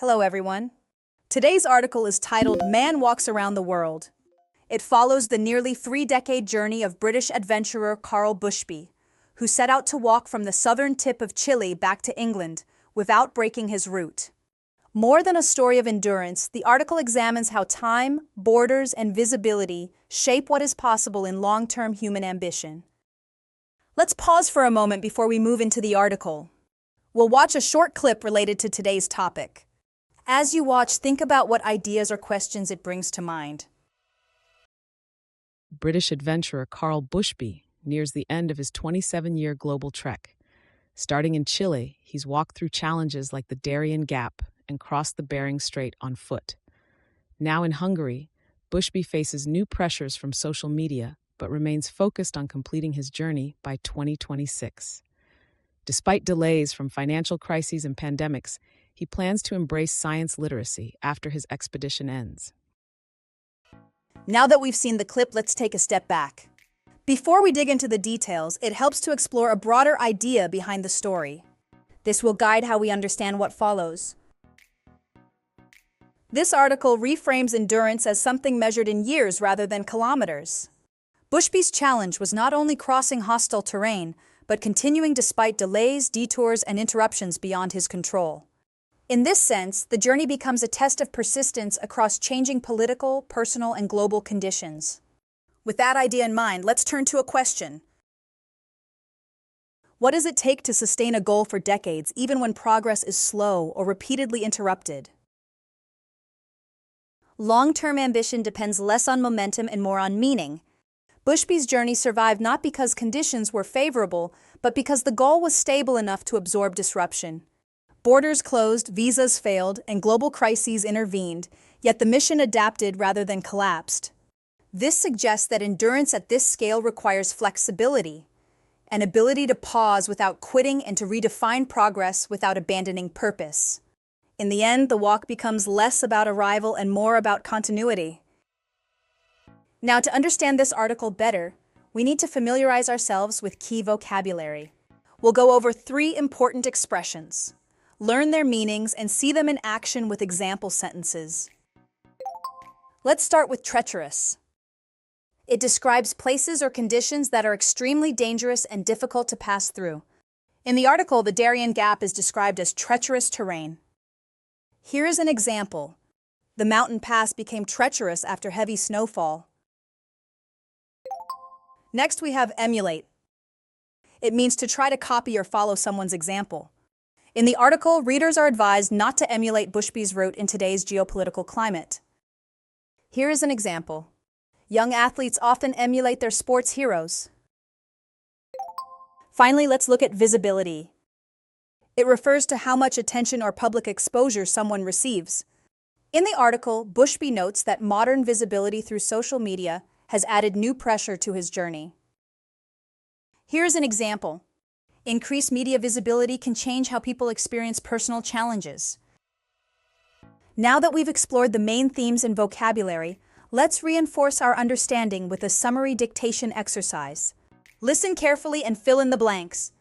Hello, everyone. Today's article is titled Man Walks Around the World. It follows the nearly three-decade journey of British adventurer Carl Bushby, who set out to walk from the southern tip of Chile back to England without breaking his route. More than a story of endurance, the article examines how time, borders, and visibility shape what is possible in long-term human ambition. Let's pause for a moment before we move into the article. We'll watch a short clip related to today's topic. As you watch, think about what ideas or questions it brings to mind. British adventurer Carl Bushby nears the end of his 27-year global trek. Starting in Chile, he's walked through challenges like the Darien Gap and crossed the Bering Strait on foot. Now in Hungary, Bushby faces new pressures from social media, but remains focused on completing his journey by 2026. Despite delays from financial crises and pandemics, he plans to embrace science literacy after his expedition ends. Now that we've seen the clip, let's take a step back. Before we dig into the details, it helps to explore a broader idea behind the story. This will guide how we understand what follows. This article reframes endurance as something measured in years rather than kilometers. Bushby's challenge was not only crossing hostile terrain, but continuing despite delays, detours, and interruptions beyond his control. In this sense, the journey becomes a test of persistence across changing political, personal, and global conditions. With that idea in mind, let's turn to a question. What does it take to sustain a goal for decades, even when progress is slow or repeatedly interrupted? Long-term ambition depends less on momentum and more on meaning. Bushby's journey survived not because conditions were favorable, but because the goal was stable enough to absorb disruption. Borders closed, visas failed, and global crises intervened, yet the mission adapted rather than collapsed. This suggests that endurance at this scale requires flexibility, an ability to pause without quitting and to redefine progress without abandoning purpose. In the end, the walk becomes less about arrival and more about continuity. Now, to understand this article better, we need to familiarize ourselves with key vocabulary. We'll go over 3 important expressions, learn their meanings, and see them in action with example sentences. Let's start with treacherous. It describes places or conditions that are extremely dangerous and difficult to pass through. In the article, the Darien Gap is described as treacherous terrain. Here is an example. The mountain pass became treacherous after heavy snowfall. Next, we have emulate. It means to try to copy or follow someone's example. In the article, readers are advised not to emulate Bushby's route in today's geopolitical climate. Here is an example. Young athletes often emulate their sports heroes. Finally, let's look at visibility. It refers to how much attention or public exposure someone receives. In the article, Bushby notes that modern visibility through social media has added new pressure to his journey. Here's an example. Increased media visibility can change how people experience personal challenges. Now that we've explored the main themes and vocabulary, let's reinforce our understanding with a summary dictation exercise. Listen carefully and fill in the blanks.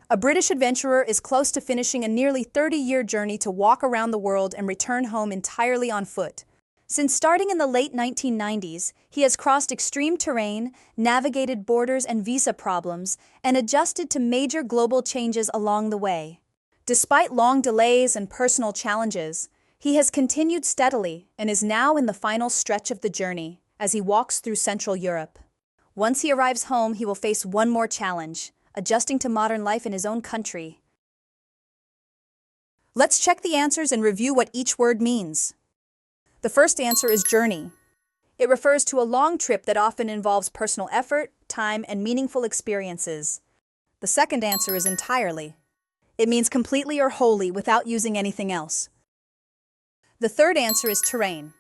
A British adventurer is close to finishing a nearly 30-year journey to walk around the world and return home entirely on foot. Since starting in the late 1990s, he has crossed extreme terrain, navigated borders and visa problems, and adjusted to major global changes along the way. Despite long delays and personal challenges, he has continued steadily and is now in the final stretch of the journey as he walks through Central Europe. Once he arrives home, he will face one more challenge, adjusting to modern life in his own country. Let's check the answers and review what each word means. The first answer is journey. It refers to a long trip that often involves personal effort, time, and meaningful experiences. The second answer is entirely. It means completely or wholly without using anything else. The third answer is terrain.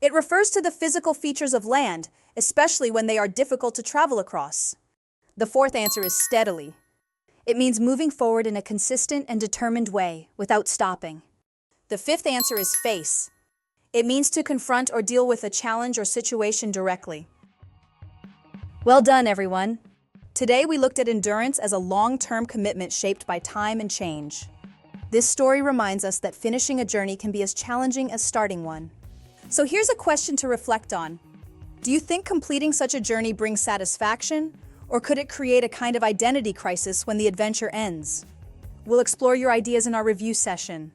It refers to the physical features of land, especially when they are difficult to travel across. The fourth answer is steadily. It means moving forward in a consistent and determined way without stopping. The fifth answer is face. It means to confront or deal with a challenge or situation directly. Well done, everyone. Today we looked at endurance as a long-term commitment shaped by time and change. This story reminds us that finishing a journey can be as challenging as starting one. So here's a question to reflect on. Do you think completing such a journey brings satisfaction, or could it create a kind of identity crisis when the adventure ends? We'll explore your ideas in our review session.